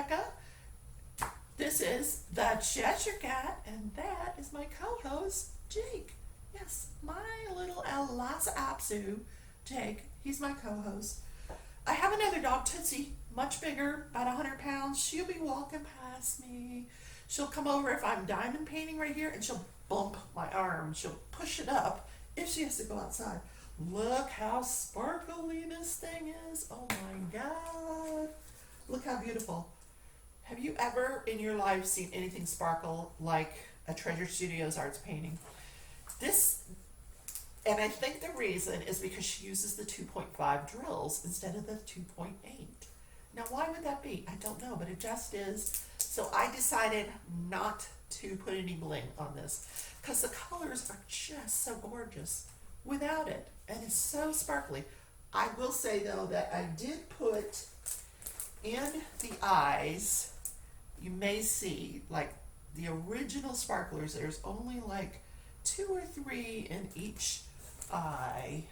Rebecca. This is the Cheshire Cat, and that is my co-host, Jake. Yes, my little Lhasa Apsu, Jake. He's my co-host. I have another dog, Tootsie, much bigger, about 100 pounds. She'll be walking past me. She'll come over if I'm diamond painting right here, and she'll bump my arm. She'll push it up if she has to go outside. Look how sparkly this thing is. Oh my God. Look how beautiful. Have you ever in your life seen anything sparkle like a Treasure Studios arts painting? This, and I think the reason is because she uses the 2.5 drills instead of the 2.8. Now, why would that be? I don't know, but it just is. So I decided not to put any bling on this because the colors are just so gorgeous without it, and it's so sparkly. I will say though that I did put in the eyes, you may see like the original sparklers, there's only like 2 or 3 in each eye.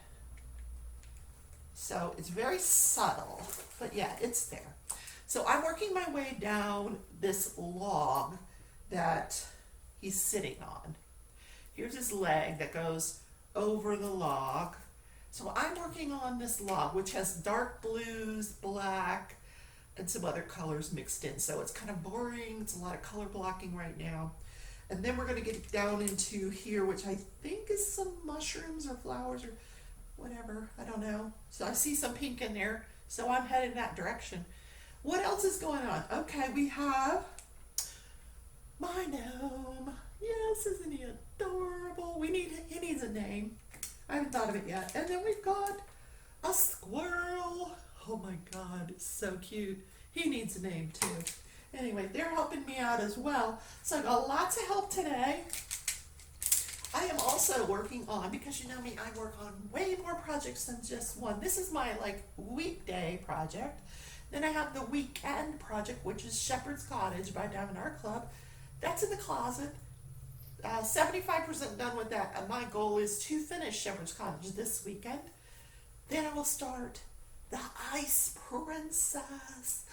So it's very subtle, but yeah, it's there. So I'm working my way down this log that he's sitting on. Here's his leg that goes over the log. So I'm working on this log, which has dark blues, black, and some other colors mixed in. So it's kind of boring. It's a lot of color blocking right now. And then we're going to get down into here, which I think is some mushrooms or flowers or whatever. I don't know. So I see some pink in there. So I'm headed that direction. What else is going on? Okay, we have my gnome. Yes, isn't he adorable? He needs a name. I haven't thought of it yet. And then we've got a squirrel. Oh my God, it's so cute. He needs a name too. Anyway, they're helping me out as well. So I got lots of help today. I am also working on, because you know me, I work on way more projects than just one. This is my like weekday project. Then I have the weekend project, which is Shepherd's Cottage by Diamond Art Club. That's in the closet. 75% done with that. And my goal is to finish Shepherd's Cottage this weekend. Then I will start the Ice Princess,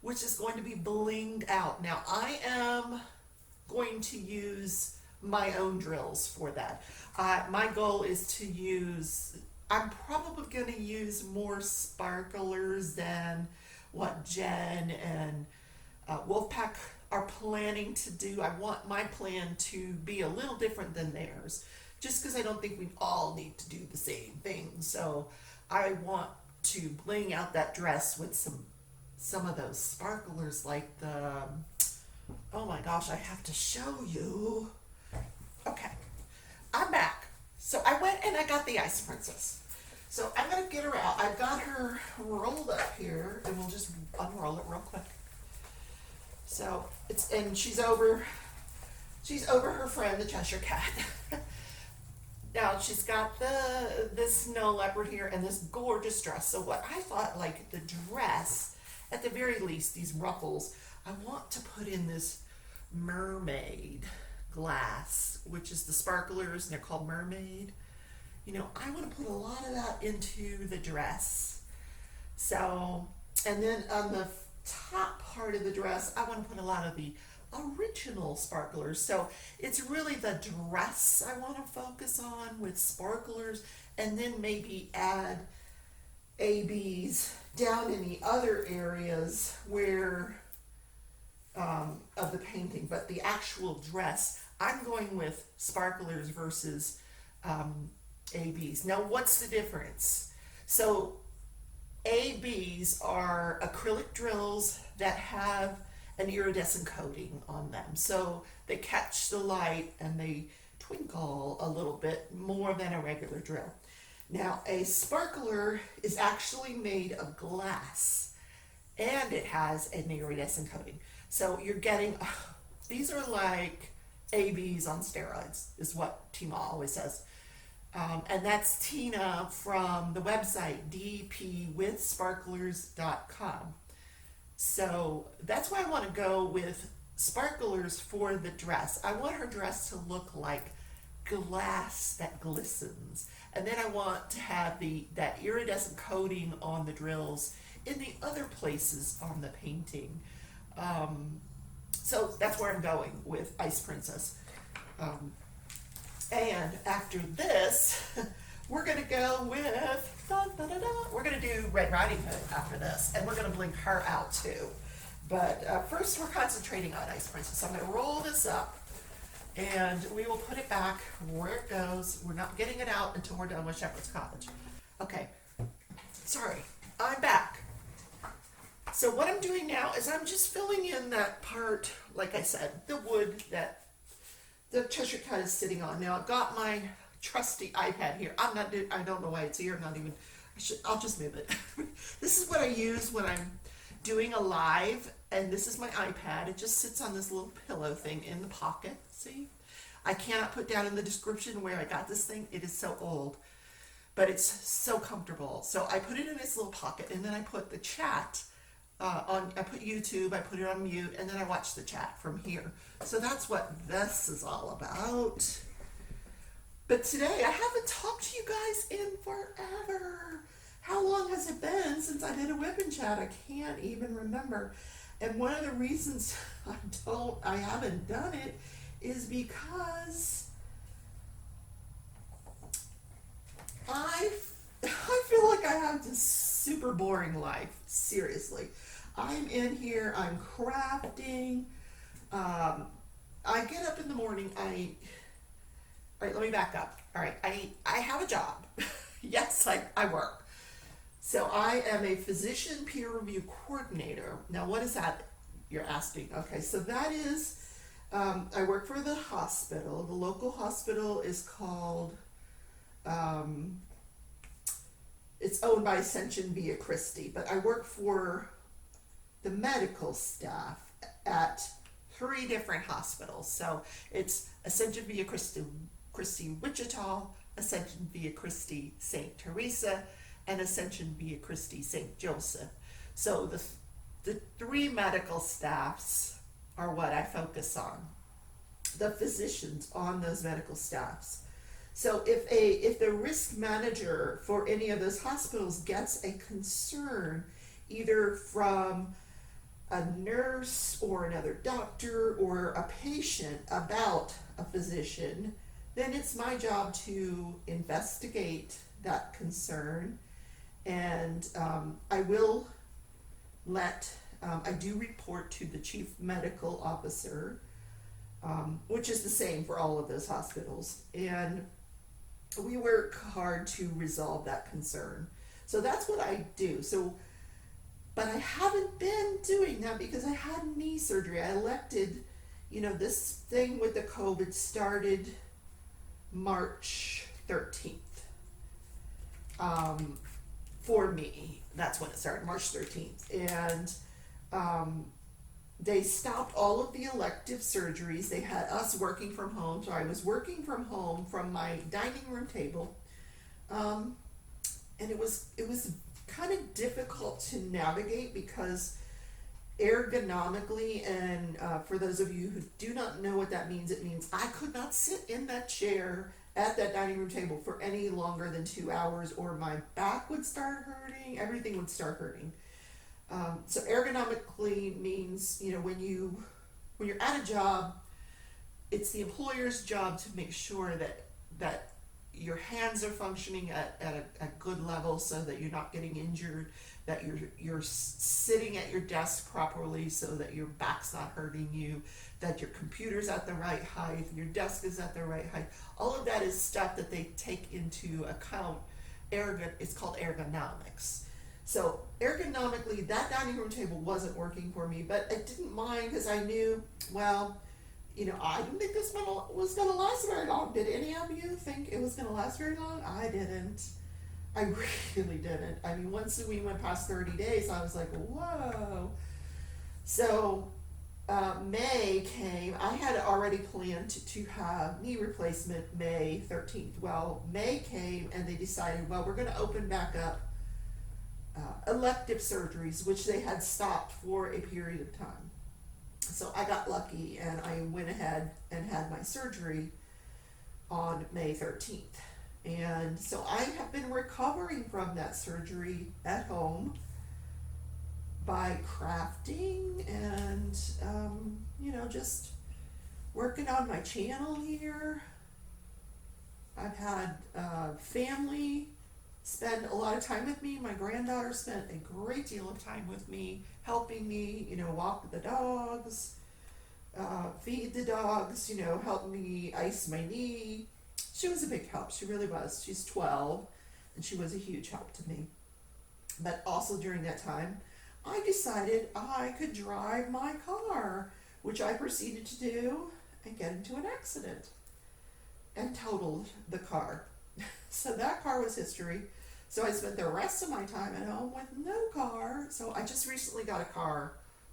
which is going to be blinged out. Now I am going to use my own drills for that. My goal is to use, I'm probably going to use more sparklers than what Jen and Wolfpack are planning to do. I want my plan to be a little different than theirs, just because I don't think we all need to do the same thing. So I want to bling out that dress with some of those sparklers, like the, oh my gosh, I have to show you. Okay, I'm back. So I went and I got the Ice Princess. So I'm gonna get her out. I've got her rolled up here, and we'll just unroll it real quick. So she's over her friend, the Cheshire Cat. Now she's got this snow leopard here and this gorgeous dress. So what I thought, like the dress, at the very least, these ruffles, I want to put in this mermaid glass, which is the sparklers, and they're called mermaid. You know, I want to put a lot of that into the dress. So, and then on the top part of the dress, I want to put a lot of the original sparklers. So it's really the dress I want to focus on with sparklers, and then maybe add ABs down in the other areas where of the painting. But the actual dress, I'm going with sparklers versus ABs. Now what's the difference? So ABs are acrylic drills that have an iridescent coating on them. So they catch the light and they twinkle a little bit more than a regular drill. Now a sparkler is actually made of glass and it has an iridescent coating. So you're getting, these are like ABs on steroids, is what Tima always says. And that's Tina from the website dpwithsparklers.com. So that's why I want to go with sparklers for the dress. I want her dress to look like glass that glistens. And then I want to have that iridescent coating on the drills in the other places on the painting. So that's where I'm going with Ice Princess. Um, and after this, we're gonna go with, we're gonna do Red Riding Hood after this, and we're gonna blink her out too. But first we're concentrating on Ice Princess. So I'm gonna roll this up, and we will put it back where it goes. We're not getting it out until we're done with Shepherd's Cottage. Okay, sorry, I'm back. So what I'm doing now is I'm just filling in that part, like I said, the wood that the Cheshire Cat is sitting on. Now I've got my trusty iPad here. I don't know why it's here. I'm not even, I'll just move it. This is what I use when I'm doing a live, and this is my iPad. It just sits on this little pillow thing in the pocket. See? I cannot put down in the description where I got this thing. It is so old, but it's so comfortable. So I put it in this little pocket, and then I put the chat I put YouTube, I put it on mute, and then I watch the chat from here. So that's what this is all about. But today, I haven't talked to you guys in forever. How long has it been since I did a WIP Chat? I can't even remember. And one of the reasons I haven't done it is because I feel like I have this super boring life. Seriously. I'm in here, I'm crafting. I get up in the morning, all right, let me back up. All right, I have a job. Yes, I work. So I am a physician peer review coordinator. Now, what is that, you're asking? Okay, so that is, I work for the hospital. The local hospital is called, it's owned by Ascension Via Christi, but I work for the medical staff at 3 different hospitals. So it's Ascension Via Christi Wichita, Ascension Via Christi St. Teresa, and Ascension Via Christi St. Joseph. So the 3 medical staffs are what I focus on, the physicians on those medical staffs. So if the risk manager for any of those hospitals gets a concern, either from a nurse or another doctor or a patient about a physician, then it's my job to investigate that concern. And I will I do report to the chief medical officer, which is the same for all of those hospitals. And we work hard to resolve that concern. So that's what I do. But I haven't been doing that because I had knee surgery. I elected, this thing with the COVID started March 13th. For me, that's when it started, March 13th. And they stopped all of the elective surgeries. They had us working from home. So I was working from home from my dining room table. And it was kind of difficult to navigate because ergonomically, and for those of you who do not know what that means, it means I could not sit in that chair at that dining room table for any longer than 2 hours, or my back would start hurting, everything would start hurting. So ergonomically means, when you're at a job, it's the employer's job to make sure that your hands are functioning at a good level so that you're not getting injured, that you're sitting at your desk properly so that your back's not hurting you, that your computer's at the right height, your desk is at the right height. All of that is stuff that they take into account. It's called ergonomics. So ergonomically, that dining room table wasn't working for me, but I didn't mind because I knew, I didn't think this one was going to last very long. Did any of you think it was going to last very long? I didn't. I really didn't. I mean, once we went past 30 days, I was like, whoa. So May came. I had already planned to have knee replacement May 13th. Well, May came and they decided, we're going to open back up elective surgeries, which they had stopped for a period of time. So I got lucky and I went ahead and had my surgery on May 13th. And so I have been recovering from that surgery at home. by crafting and, just working on my channel here. I've had family spend a lot of time with me. My granddaughter spent a great deal of time with me, helping me, walk the dogs, feed the dogs, help me ice my knee. She was a big help. She really was. She's 12, and she was a huge help to me. But also during that time, I decided I could drive my car, which I proceeded to do and get into an accident and totaled the car. So that car was history. So I spent the rest of my time at home with no car. So I just recently got a car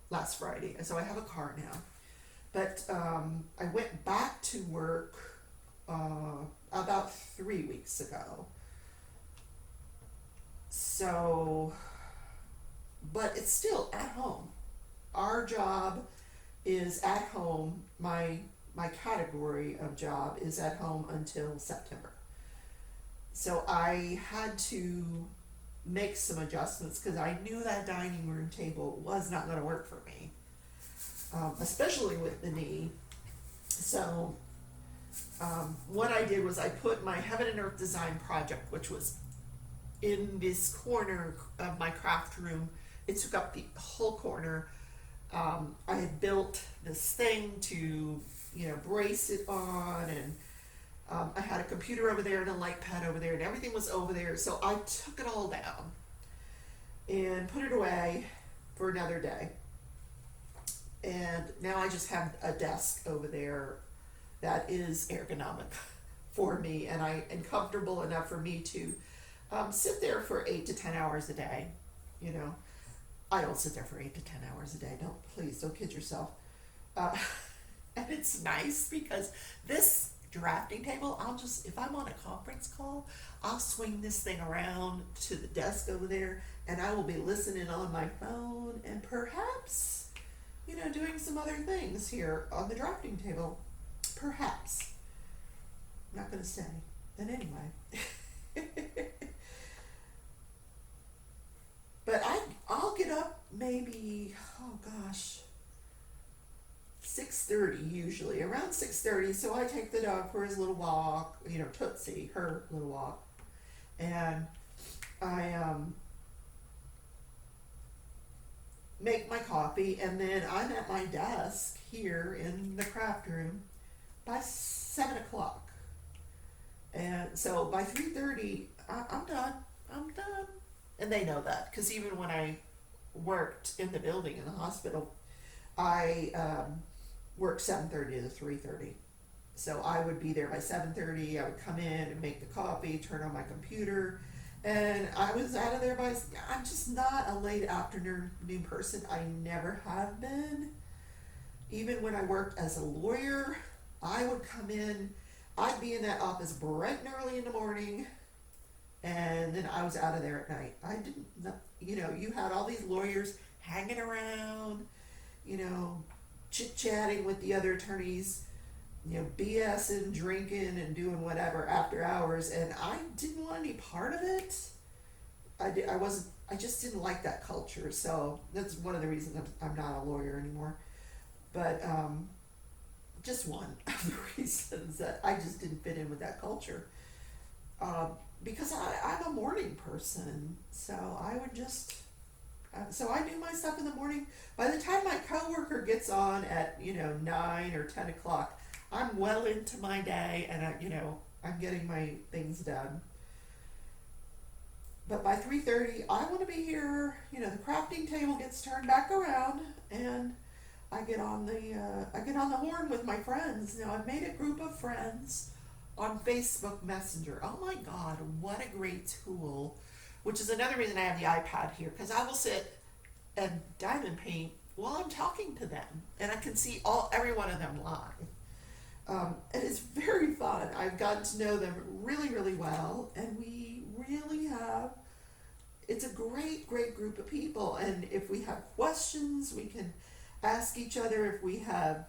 last Friday, and so I have a car now. But I went back to work about 3 weeks ago. So, but it's still at home. Our job is at home. My category of job is at home until September. So I had to make some adjustments because I knew that dining room table was not going to work for me, especially with the knee. So what I did was I put my Heaven and Earth design project, which was in this corner of my craft room. It took up the whole corner. I had built this thing to, brace it on, and I had a computer over there and a light pad over there, and everything was over there. So I took it all down and put it away for another day. And now I just have a desk over there that is ergonomic for me and comfortable enough for me to sit there for 8 to 10 hours a day. I don't sit there for 8 to 10 hours a day. Please don't kid yourself. And it's nice because this drafting table, if I'm on a conference call, I'll swing this thing around to the desk over there, and I will be listening on my phone and perhaps, doing some other things here on the drafting table. Perhaps. I'm not going to say. But anyway. But I'll get up maybe, 6:30 usually, around 6:30. So I take the dog for his little walk, Tootsie, her little walk. And I make my coffee, and then I'm at my desk here in the craft room by 7 o'clock. And so by 3:30, I'm done. And they know that, because even when I worked in the building in the hospital, I worked 7:30 to 3:30. So I would be there by 7:30. I would come in and make the coffee, turn on my computer, and I was out of there I'm just not a late afternoon person. I never have been. Even when I worked as a lawyer, I would come in, I'd be in that office bright and early in the morning, and then I was out of there at night. I didn't, you had all these lawyers hanging around, chit-chatting with the other attorneys, BSing, drinking, and doing whatever after hours, and I didn't want any part of it. I just didn't like that culture, so that's one of the reasons I'm not a lawyer anymore. But just one of the reasons that I just didn't fit in with that culture. Because I'm a morning person, so I would so I do my stuff in the morning. By the time my coworker gets on at 9 or 10 o'clock, I'm well into my day, and I'm getting my things done. But by 3:30, I want to be here. The crafting table gets turned back around, and I get on the horn with my friends. Now I've made a group of friends on Facebook Messenger. Oh my God, what a great tool! Which is another reason I have the iPad here, because I will sit and diamond paint while I'm talking to them, and I can see every one of them live. And it's very fun. I've gotten to know them really, really well, and we really it's a great, great group of people. And if we have questions, we can ask each other. If we have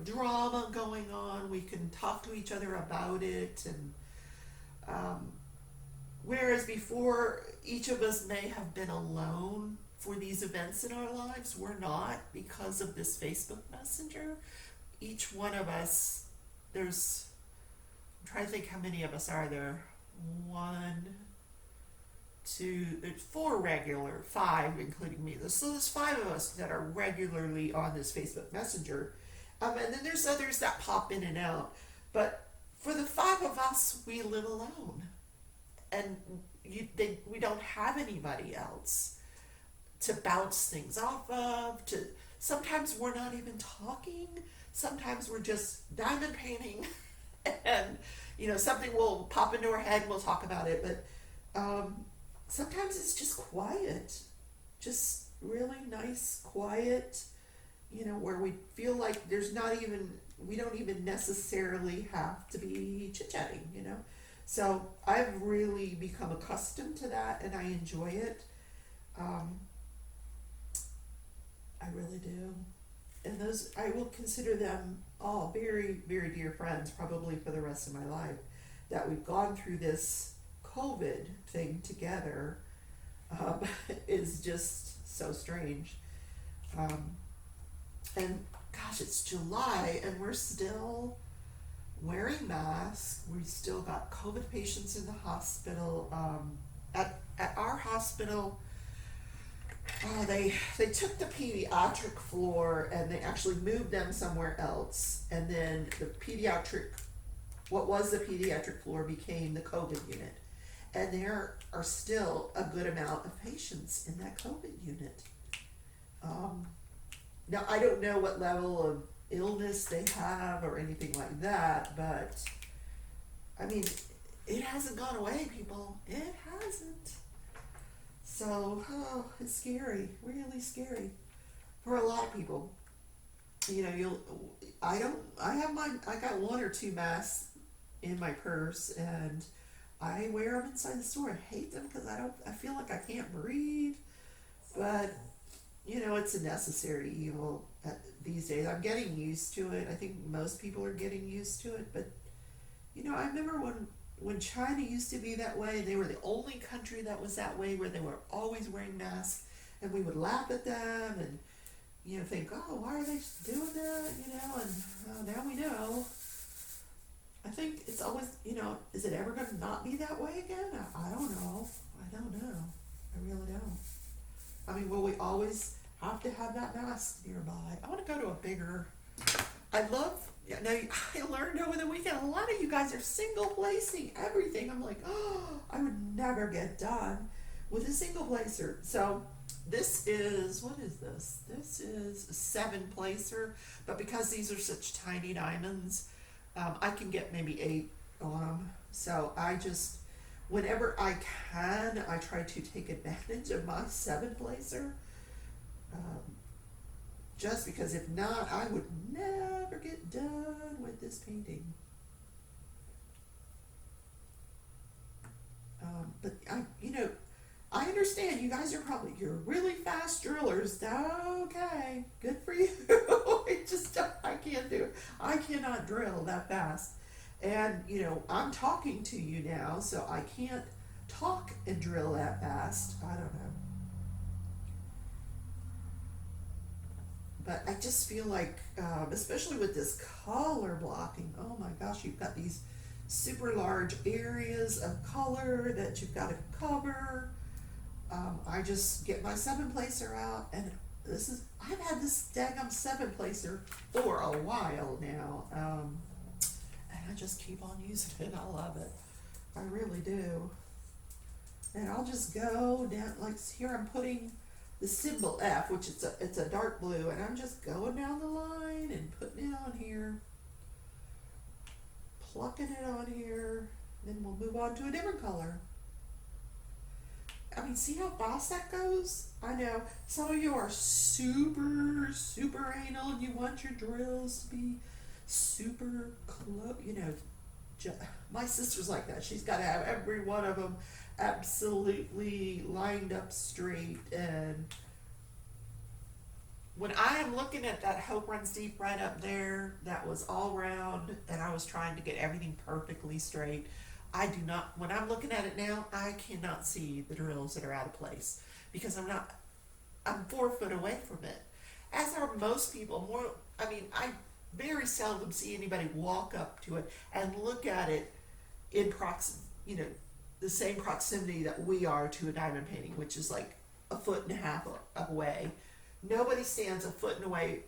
drama going on, we can talk to each other about it. And whereas before, each of us may have been alone for these events in our lives. We're not, because of this Facebook Messenger. Each one of us, I'm trying to think how many of us are there. One, two, there's four regular, five including me. So there's five of us that are regularly on this Facebook Messenger. And then there's others that pop in and out. But for the five of us, we live alone. And we don't have anybody else to bounce things off of. Sometimes we're not even talking. Sometimes we're just diamond painting. And, something will pop into our head and we'll talk about it. But sometimes it's just quiet. Just really nice, quiet, where we feel like we don't even necessarily have to be chit-chatting, So I've really become accustomed to that and I enjoy it. I really do. And I will consider them all very, very dear friends, probably for the rest of my life, that we've gone through this COVID thing together, is just so strange. And gosh, it's July and we're still wearing masks. We've still got COVID patients in the hospital. At our hospital, they took the pediatric floor and they actually moved them somewhere else. And then what was the pediatric floor became the COVID unit. And there are still a good amount of patients in that COVID unit. Now, I don't know what level of illness they have or anything like that, but I mean, it hasn't gone away, people. It hasn't. So, it's scary, really scary for a lot of people. I got one or two masks in my purse and I wear them inside the store. I hate them because I feel like I can't breathe, but it's a necessary evil these days. I'm getting used to it. I think most people are getting used to it, but I remember when China used to be that way, they were the only country that was that way, where they were always wearing masks, and we would laugh at them and think, oh, why are they doing that? And now we know. I think it's always, is it ever going to not be that way again? I don't know. I really don't. I mean, will we always have to have that mask nearby? I want to go to a bigger, I learned over the weekend, a lot of you guys are single placing everything. I'm like, I would never get done with a single placer. So this is, what is this? This is a 7-placer, but because these are such tiny diamonds, I can get maybe 8 on them. So whenever I can, I try to take advantage of my 7-placer. Just because if not, I would never get done with this painting. But I understand you guys you're really fast drillers. Okay, good for you. I can't do it. I cannot drill that fast. And, I'm talking to you now, so I can't talk and drill that fast. I don't know. But I just feel like, especially with this color blocking, oh my gosh, you've got these super large areas of color that you've got to cover. I just get my 7-placer out, and I've had this daggum 7-placer for a while now, and I just keep on using it. I love it. I really do. And I'll just go down, like here I'm putting the symbol F, which it's a dark blue, and I'm just going down the line and putting it on here, plucking it on here, then we'll move on to a different color. I mean, see how fast that goes? I know some of you are super, super anal and you want your drills to be super close. My sister's like that. She's got to have every one of them absolutely lined up straight. And when I am looking at that Hope Runs Deep right up there, that was all round, and I was trying to get everything perfectly straight. When I'm looking at it now, I cannot see the drills that are out of place because I'm not I'm 4 foot away from it. As are most people. I very seldom see anybody walk up to it and look at it in the same proximity that we are to a diamond painting, which is like a foot and a half away. Nobody stands a foot and a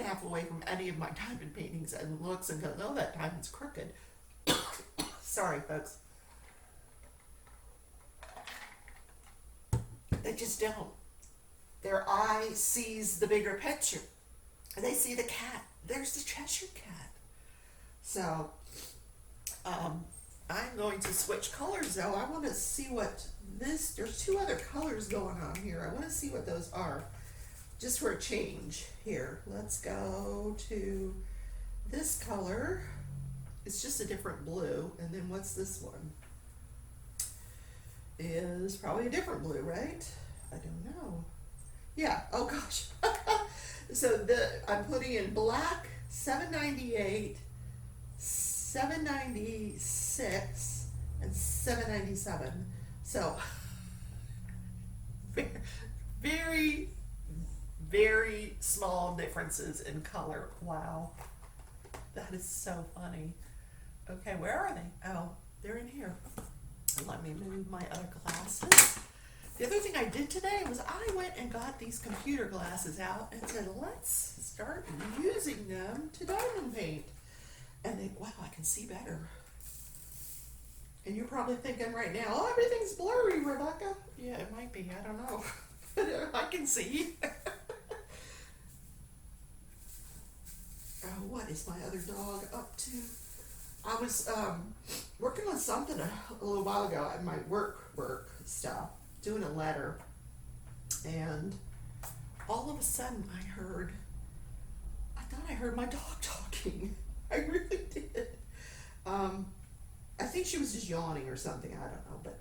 half away from any of my diamond paintings and looks and goes, "Oh, that diamond's crooked." Sorry, folks. They just don't. Their eye sees the bigger picture. And they see the cat. There's the Cheshire Cat. So, I'm going to switch colors though. I want to see what there's 2 other colors going on here. I want to see what those are. Just for a change here. Let's go to this color. It's just a different blue. And then what's this one? Is probably a different blue, right? I don't know. Yeah, oh gosh. So I'm putting in black 798, 796, and 797. So very, very small differences in color. Wow. That is so funny. Okay, where are they? Oh, they're in here. Let me move my other glasses. The other thing I did today was I went and got these computer glasses out and said, let's start using them to diamond paint. And wow, I can see better. And you're probably thinking right now, oh, everything's blurry, Rebecca. Yeah, it might be, I don't know. But I can see. Oh, what is my other dog up to? I was working on something a little while ago at my work stuff, doing a letter, and all of a sudden I thought I heard my dog talking. I really did. I think she was just yawning or something, I don't know, but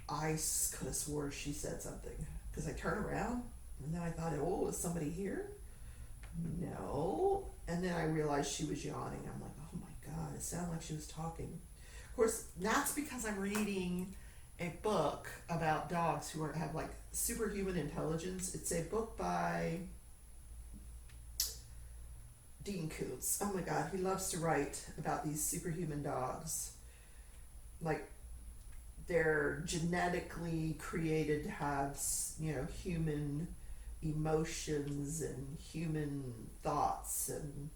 I could have swore she said something, because I turned around, and then I thought, oh, is somebody here? No. And then I realized she was yawning. I'm like, oh my God, it sounded like she was talking. Of course, that's because I'm reading a book about dogs who have like superhuman intelligence. It's a book by Dean Koontz. Oh my God, he loves to write about these superhuman dogs. Like, they're genetically created to have, human emotions and human thoughts, and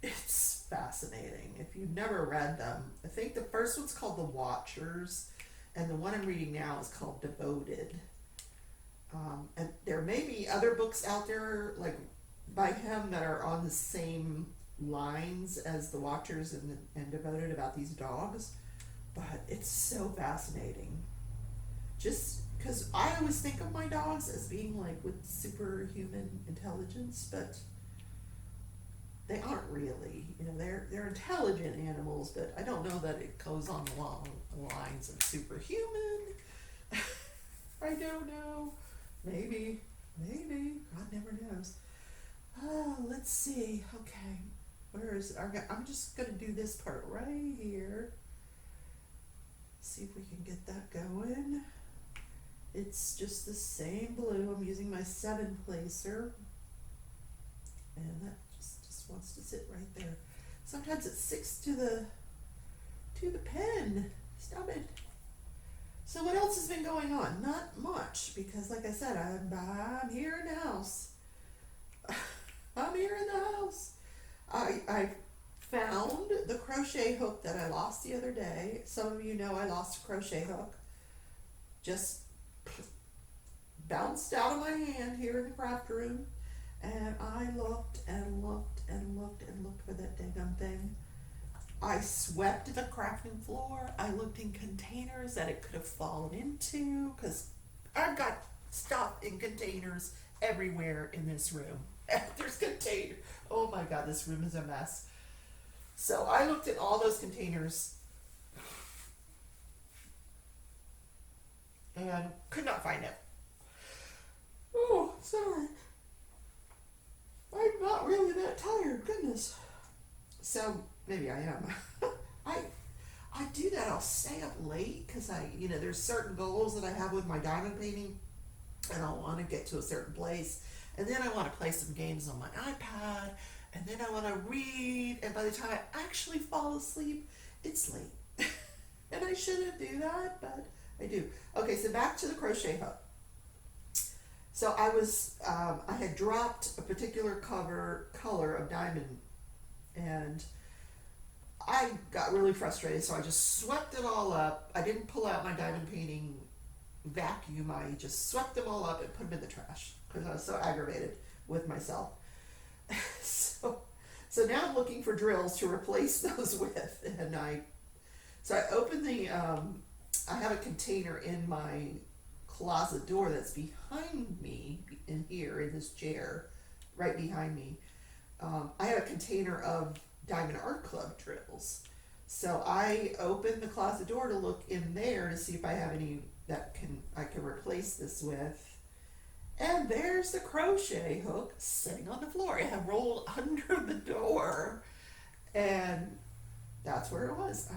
it's fascinating. If you've never read them, I think the first one's called The Watchers, and the one I'm reading now is called Devoted. And there may be other books out there like by him that are on the same lines as The Watchers and Devoted about these dogs, but it's so fascinating. Just because I always think of my dogs as being like with superhuman intelligence, but they aren't really. They're intelligent animals, but I don't know that it goes on the long lines of superhuman. I don't know. Maybe. God never knows. Oh, let's see. Okay, where is it? I'm just gonna do this part right here. See if we can get that going. It's just the same blue. I'm using my 7 placer, and that just wants to sit right there. Sometimes it sticks to the pen. Stop it. So what else has been going on? Not much, because like I said, I'm here in the house. I'm here in the house. I found the crochet hook that I lost the other day. Some of you know I lost a crochet hook. Just bounced out of my hand here in the craft room, and I looked and looked and looked and looked for that daggum thing. I swept the crafting floor. I looked in containers that it could have fallen into, because I've got stuff in containers everywhere in this room. There's containers. Oh my God, this room is a mess. So I looked in all those containers and could not find it. Oh, sorry. I'm not really that tired, goodness. So maybe I am. I do that. I'll stay up late because there's certain goals that I have with my diamond painting, and I'll want to get to a certain place, and then I want to play some games on my iPad, and then I want to read, and by the time I actually fall asleep, it's late. And I shouldn't do that, but I do. Okay, so back to the crochet hook. So I had dropped a particular color of diamond, and I got really frustrated, so I just swept it all up. I didn't pull out my diamond painting vacuum. I just swept them all up and put them in the trash because I was so aggravated with myself. So now I'm looking for drills to replace those with, and I opened I have a container in my closet door that's behind me in here in this chair, right behind me. I have a container of Diamond Art Club drills. So I opened the closet door to look in there to see if I have any that I can replace this with. And there's the crochet hook sitting on the floor. It had rolled under the door, and that's where it was.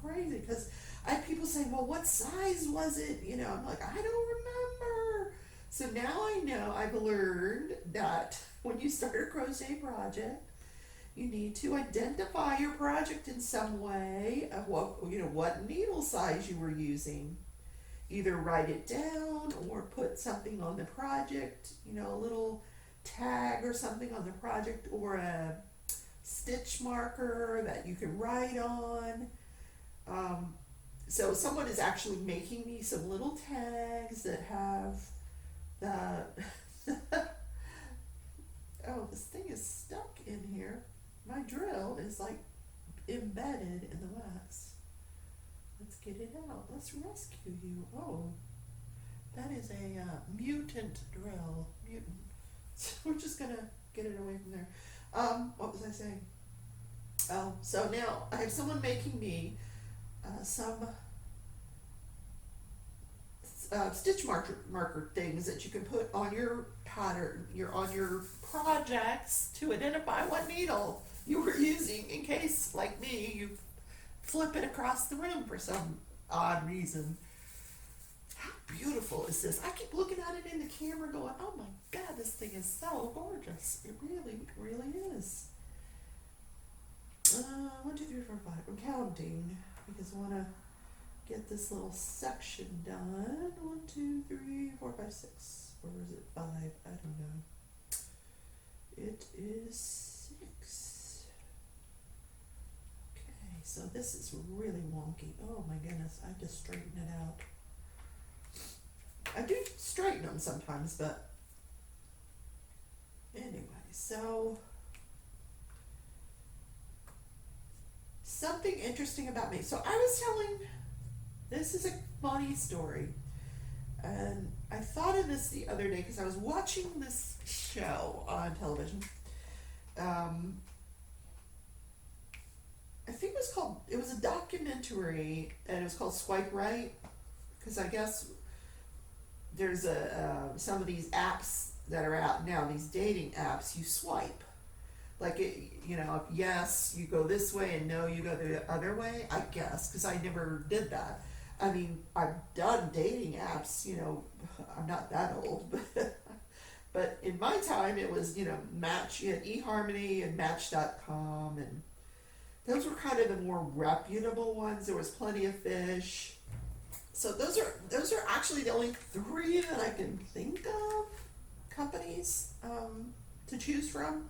Crazy, because I had people saying, well, what size was it? I'm like, I don't remember. So now I know, I've learned that when you start a crochet project, you need to identify your project in some way of what needle size you were using. Either write it down or put something on the project, a little tag or something on the project, or a stitch marker that you can write on. So someone is actually making me some little tags that have the oh, this thing is stuck in here. My drill is like embedded in the wax. Let's get it out. Let's rescue you. Oh, that is a mutant drill. Mutant. So we're just gonna get it away from there. What was I saying? Oh, so now I have someone making me some stitch marker things that you can put on your pattern, on your projects, to identify what needle you were using in case, like me, you flip it across the room for some odd reason. How beautiful is this? I keep looking at it in the camera going, oh my God, this thing is so gorgeous. It really, really is. 1, 2, 3, 4, 5. I'm counting because I want to get this little section done. 1, 2, 3, 4, 5, 6. Or is it 5? I don't know. It is 6. Okay, so this is really wonky. Oh my goodness, I have to straighten it out. I do straighten them sometimes, but anyway, so something interesting about me. So I was telling, this is a funny story, and I thought of this the other day because I was watching this show on television. I think it was a documentary, and it was called Swipe Right, because I guess there's some of these apps that are out now, these dating apps, you swipe. Like, if yes, you go this way, and no, you go the other way, I guess, because I never did that. I mean, I've done dating apps, I'm not that old, but in my time, it was, Match, you had eHarmony and Match.com, and those were kind of the more reputable ones. There was Plenty of Fish. So those are actually the only 3 that I can think of, companies to choose from,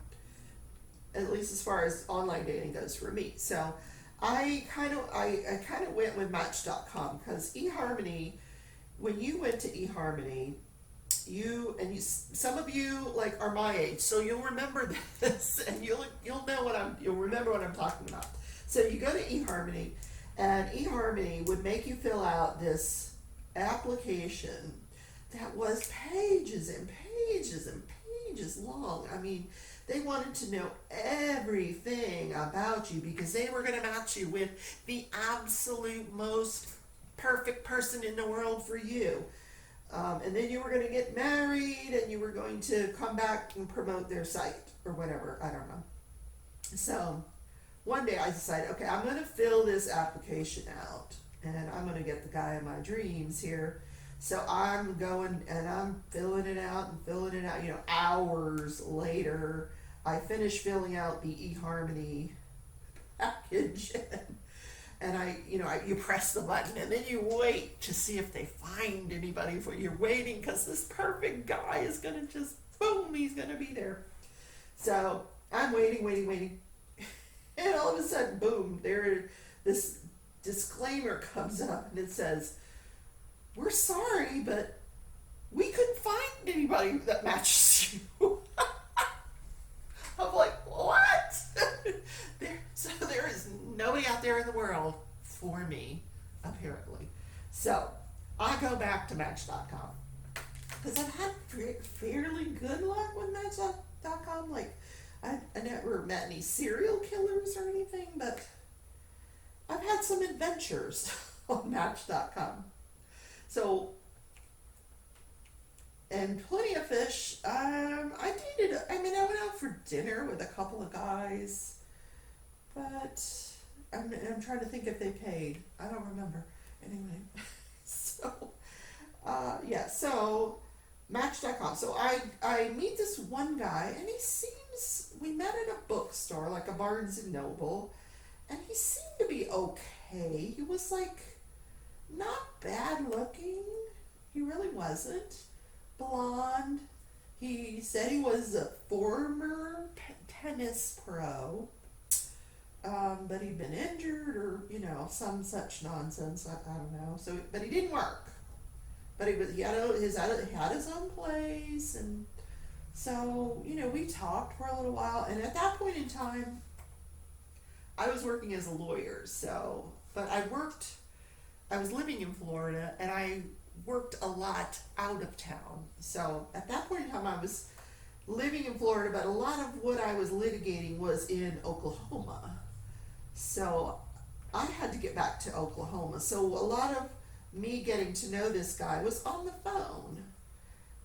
at least as far as online dating goes for me. So I kind of went with Match.com, because eHarmony, when you went to eHarmony, some of you like are my age, so you'll remember this, and you'll remember what I'm talking about. So you go to eHarmony, and eHarmony would make you fill out this application that was pages and pages and pages long. I mean, they wanted to know everything about you because they were going to match you with the absolute most perfect person in the world for you. And then you were going to get married, and you were going to come back and promote their site or whatever. I don't know. So one day I decided, okay, I'm going to fill this application out, and I'm going to get the guy of my dreams here So I'm going and I'm filling it out and filling it out. Hours later, I finish filling out the eHarmony package, and you press the button, and then you wait to see if they find anybody. For you're waiting because this perfect guy is gonna just boom, he's gonna be there. So I'm waiting, waiting, waiting, and all of a sudden, boom! This disclaimer comes up, and it says, "We're sorry, but we couldn't find anybody that matches you." I'm like, what? there is nobody out there in the world for me, apparently. So I go back to Match.com because I've had fairly good luck with Match.com. Like, I never met any serial killers or anything, but I've had some adventures on Match.com. So, and plenty of fish. I went out for dinner with a couple of guys, but I'm trying to think if they paid. I don't remember. Anyway, so Match.com. So I meet this one guy, and we met at a bookstore, like a Barnes and Noble, and he seemed to be okay. He was like not bad looking. He really wasn't. Blonde. He said he was a former tennis pro, but he'd been injured or some such nonsense. I don't know. So, but he didn't work. But he had his own place, and so we talked for a little while. And at that point in time, I was working as a lawyer. So, but I was living in Florida, and I worked a lot out of town. So at that point in time, I was living in Florida, but a lot of what I was litigating was in Oklahoma. So I had to get back to Oklahoma. So a lot of me getting to know this guy was on the phone.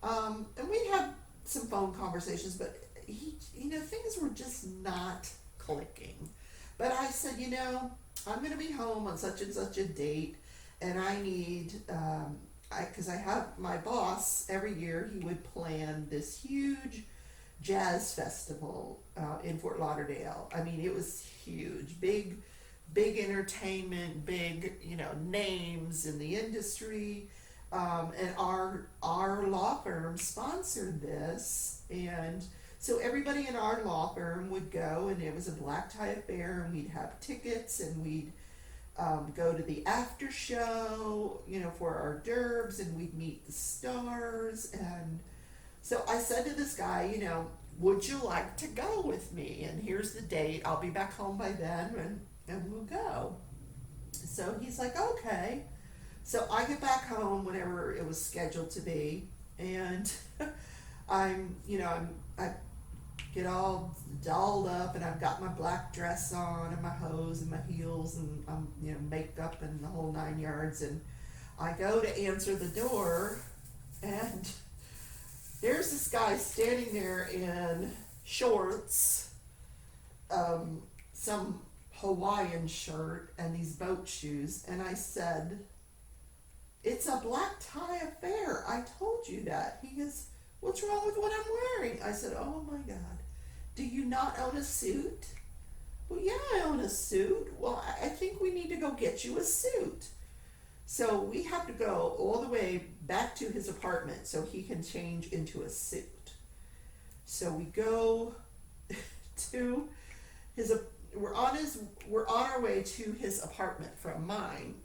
And we had some phone conversations, but things were just not clicking. But I said, I'm going to be home on such and such a date, and I need, because I have my boss, every year he would plan this huge jazz festival in Fort Lauderdale. I mean, it was huge, big entertainment, big, names in the industry. And our law firm sponsored this, and so everybody in our law firm would go, and it was a black tie affair, and we'd have tickets, and we'd go to the after show, for our derbs, and we'd meet the stars. And so I said to this guy, would you like to go with me? And here's the date. I'll be back home by then, and we'll go. So he's like, okay. So I get back home whenever it was scheduled to be, and I get all dolled up, and I've got my black dress on and my hose and my heels, and I'm makeup and the whole 9 yards, and I go to answer the door, and there's this guy standing there in shorts, some Hawaiian shirt, and these boat shoes, and I said, "It's a black tie affair. I told you that." He goes, "What's wrong with what I'm wearing?" I said, "Oh my God. Do you not own a suit?" "Well, yeah, I own a suit." "Well, I think we need to go get you a suit." So we have to go all the way back to his apartment so he can change into a suit. So we go to we're on our way to his apartment from mine.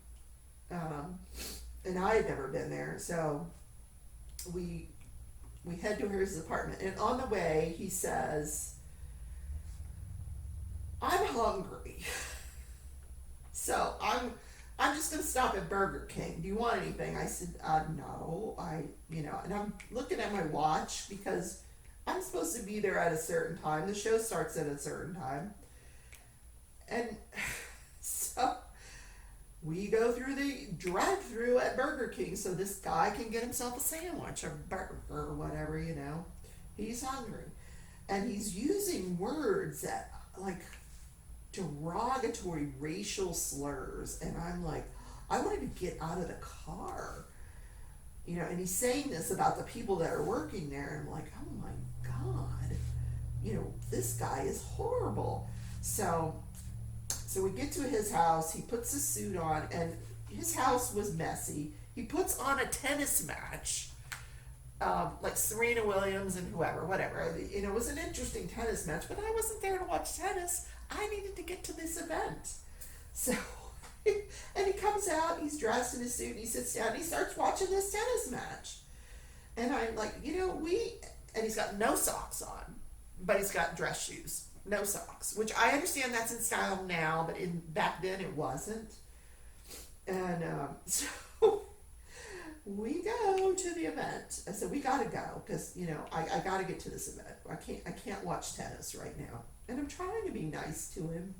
And I had never been there, so we head to his apartment, and on the way he says, "I'm hungry, so I'm just gonna stop at Burger King. Do you want anything?" I said, "No, and I'm looking at my watch because I'm supposed to be there at a certain time. The show starts at a certain time, and so we go through the drive-through at Burger King so this guy can get himself a sandwich or burger or whatever, He's hungry. And he's using words that, like, derogatory racial slurs. And I'm like, I wanted to get out of the car. And he's saying this about the people that are working there. And I'm like, oh my God, this guy is horrible. So we get to his house, he puts a suit on, and his house was messy. He puts on a tennis match, like Serena Williams and whoever, whatever. It was an interesting tennis match, but I wasn't there to watch tennis. I needed to get to this event. So, and he comes out, he's dressed in his suit, and he sits down, and he starts watching this tennis match. And I'm like, and he's got no socks on, but he's got dress shoes, no socks, which I understand that's in style now, but back then it wasn't. And so we go to the event. I said, we gotta go, because I gotta get to this event. I can't watch tennis right now. And I'm trying to be nice to him.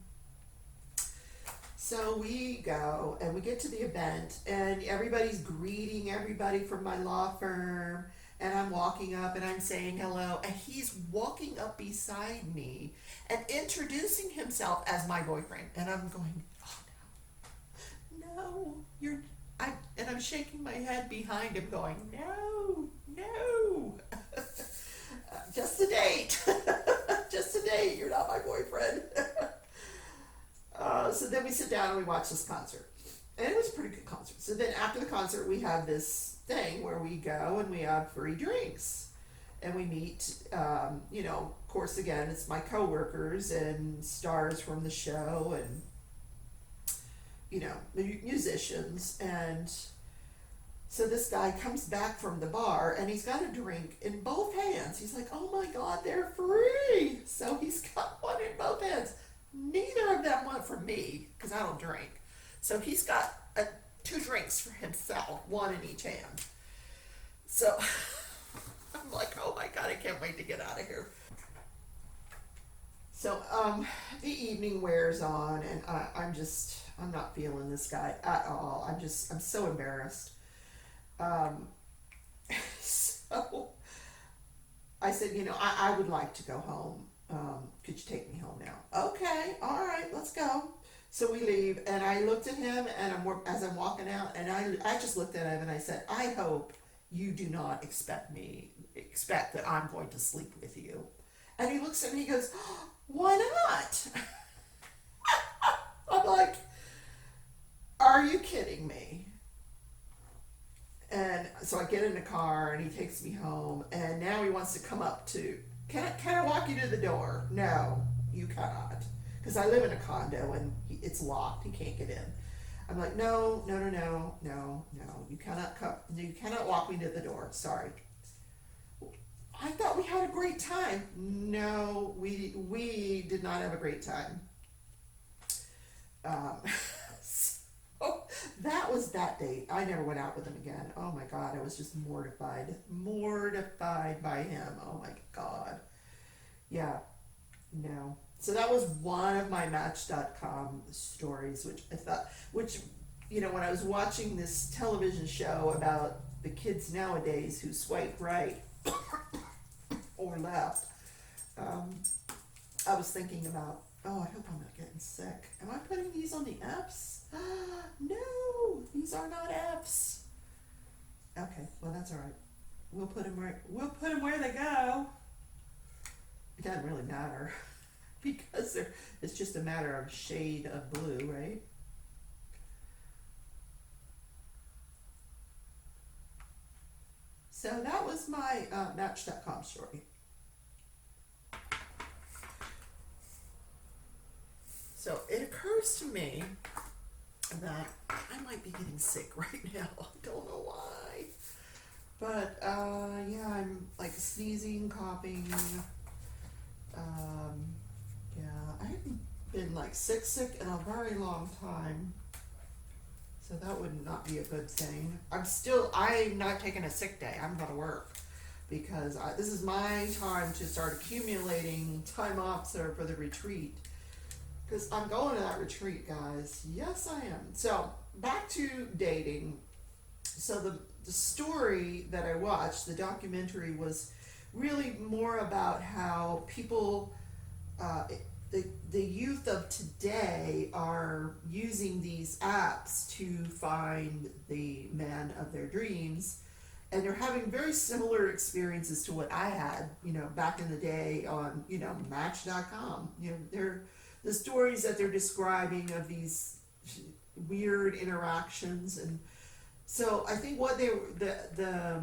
So we go and we get to the event, and everybody's greeting everybody from my law firm, and I'm walking up and I'm saying hello, and he's walking up beside me and introducing himself as my boyfriend. And I'm going, oh no, and I'm shaking my head behind him going, no, just a date, you're not my boyfriend. So then we sit down and we watch this concert. And it was a pretty good concert. So then after the concert, we have this thing where we go and we have free drinks. And we meet, of course, again, it's my coworkers and stars from the show and, musicians. And so this guy comes back from the bar and he's got a drink in both hands. He's like, oh my God, they're free. So he's got one in both hands. Neither of them went for me because I don't drink. So he's got 2 drinks for himself, one in each hand. So I'm like, oh my God, I can't wait to get out of here. So the evening wears on, and I'm not feeling this guy at all. I'm so embarrassed. So I said, I would like to go home. Could you take me home now? Okay, all right, let's go. So we leave, and I looked at him, and as I'm walking out, and I just looked at him, and I said, I hope you do not expect that I'm going to sleep with you. And he looks at me, he goes, oh, why not? I'm like, are you kidding me? And so I get in the car, and he takes me home, and now he wants to come up to, can I walk you to the door? No, you cannot. Because I live in a condo and it's locked. He can't get in. I'm like, no. You cannot come. You cannot walk me to the door. Sorry. I thought we had a great time. No, we did not have a great time. So that was that date. I never went out with him again. Oh my God, I was just mortified by him. Oh my God. Yeah, no. So that was one of my Match.com stories, which when I was watching this television show about the kids nowadays who swipe right or left, I was thinking about, oh, I hope I'm not getting sick. Am I putting these on the Fs? No, these are not Fs. Okay, well that's all right. We'll put them where they go. It doesn't really matter because it's just a matter of shade of blue, right? So that was my Match.com story. So it occurs to me that I might be getting sick right now. I don't know why. But yeah, I'm like sneezing, coughing. Yeah, I haven't been like sick in a very long time. So that would not be a good thing. I'm not taking a sick day. I'm going to work because this is my time to start accumulating time off for the retreat. Because I'm going to that retreat, guys. Yes, I am. So back to dating. So the story that I watched, the documentary, was really more about how people, the youth of today are using these apps to find the man of their dreams. and they're having very similar experiences to what I had, back in the day on, Match.com. They're the stories that they're describing of these weird interactions, and so I think what the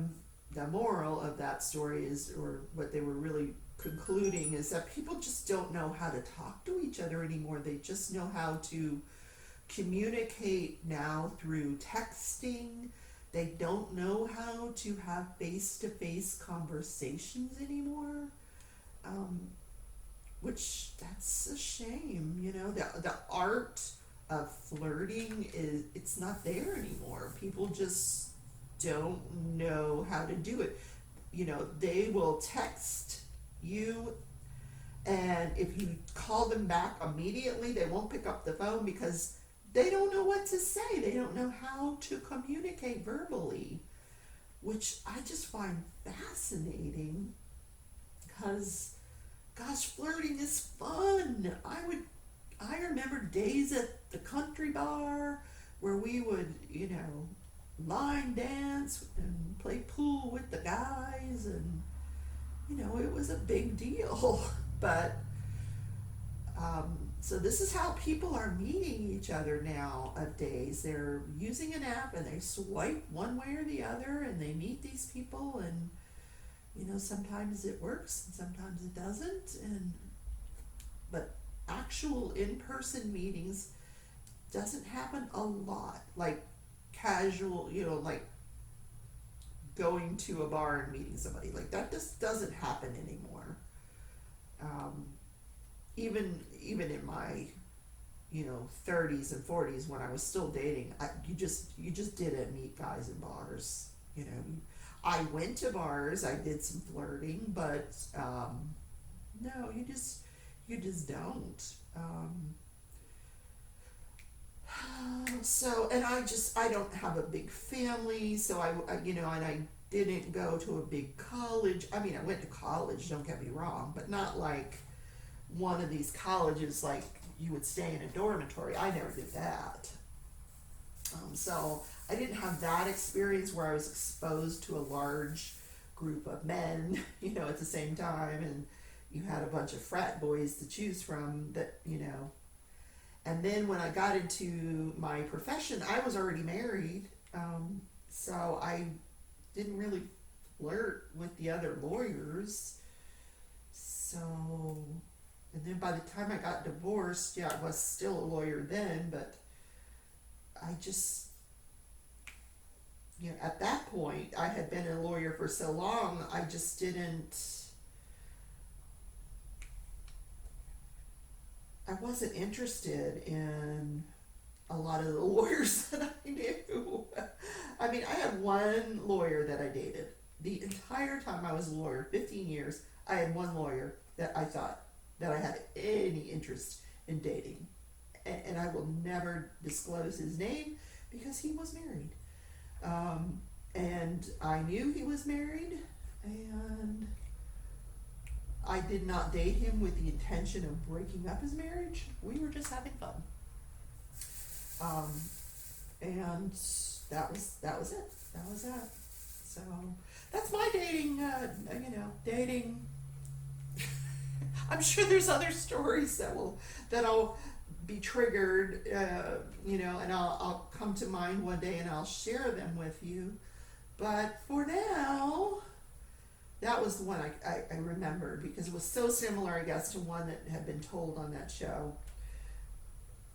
moral of that story is, or what they were really concluding, is that people just don't know how to talk to each other anymore. They just know how to communicate now through texting. They don't know how to have face-to-face conversations anymore, which that's a shame. The art of flirting it's not there anymore. People just don't know how to do it. They will text you, and if you call them back immediately, they won't pick up the phone because they don't know what to say. They don't know how to communicate verbally, which I just find fascinating because, gosh, flirting is fun. I remember days at the country bar where we would, line dance and play pool with the guys, and, it was a big deal. But, so this is how people are meeting each other nowadays. They're using an app and they swipe one way or the other and they meet these people, and, sometimes it works and sometimes it doesn't. But actual in-person meetings doesn't happen a lot. Like casual, like going to a bar and meeting somebody, like that just doesn't happen anymore. Even in my 30s and 40s, when I was still dating, you just didn't meet guys in bars. I went to bars, I did some flirting, but no, you just don't. So, and I don't have a big family, so I and I didn't go to a big college. I mean, I went to college, don't get me wrong, but not like one of these colleges like you would stay in a dormitory. I never did that. So I didn't have that experience where I was exposed to a large group of men, at the same time, and you had a bunch of frat boys to choose from that. And then when I got into my profession, I was already married, so I didn't really flirt with the other lawyers. So, and then by the time I got divorced, I was still a lawyer then, but I just, at that point, I had been a lawyer for so long, I just I wasn't interested in a lot of the lawyers that I knew. I mean, I had one lawyer that I dated. The entire time I was a lawyer, 15 years, I had one lawyer that I thought that I had any interest in dating. And I will never disclose his name because he was married. And I knew he was married, and I did not date him with the intention of breaking up his marriage. We were just having fun. And that was it. That was that. So that's my dating, dating. I'm sure there's other stories that'll be triggered, and I'll come to mind one day and I'll share them with you. But for now, that was the one I remembered because it was so similar, I guess, to one that had been told on that show.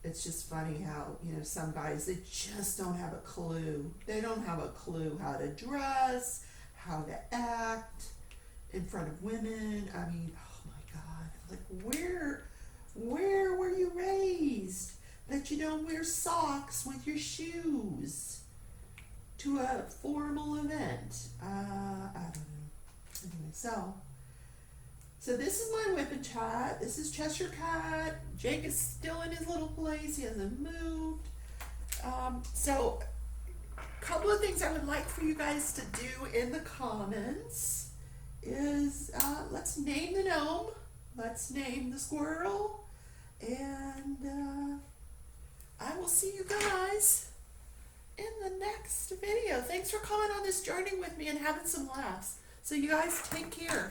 It's just funny how, some guys, they just don't have a clue. They don't have a clue how to dress, how to act in front of women. I mean, oh my God, like where were you raised that you don't wear socks with your shoes to a formal event? I don't know. Anyway, so this is my WIP Chat. This is Cheshire Cat. Jake is still in his little place. He hasn't moved. So a couple of things I would like for you guys to do in the comments is let's name the gnome, let's name the squirrel, and I will see you guys in the next video. Thanks for coming on this journey with me and having some laughs. So you guys take care.